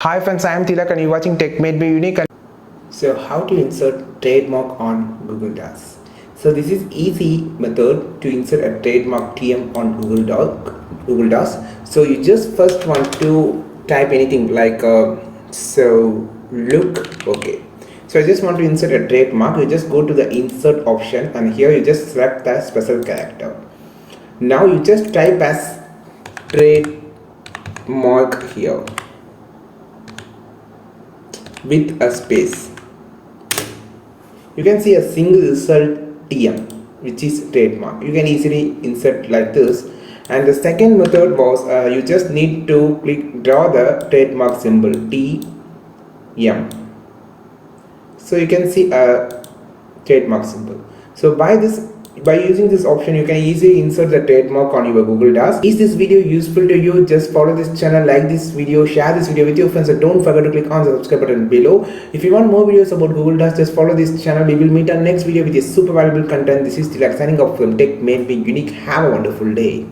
Hi friends, I am Tilak and you're watching Tech Made Me Unique. So how to insert trademark on Google Docs? So this is easy method to insert a trademark TM on Google Docs. So you just first want to type anything like look okay. So I just want to insert a trademark. You just go to the insert option and here you just select the special character. Now you just type as trademark here with a space. You can see a single result TM which is trademark. You can easily insert like this. And the second method was you just need to draw the trademark symbol TM. So you can see a trademark symbol. So by using this option you can easily insert the trademark on your Google Docs. Is this video useful to you? Just follow this channel, like this video, share this video with your friends, and don't forget to click on the subscribe button below. If you want more videos about Google Docs, just follow this channel. We will meet on next video with a super valuable content. This is Tilak signing off from Tech Made Me Unique. Have a wonderful day.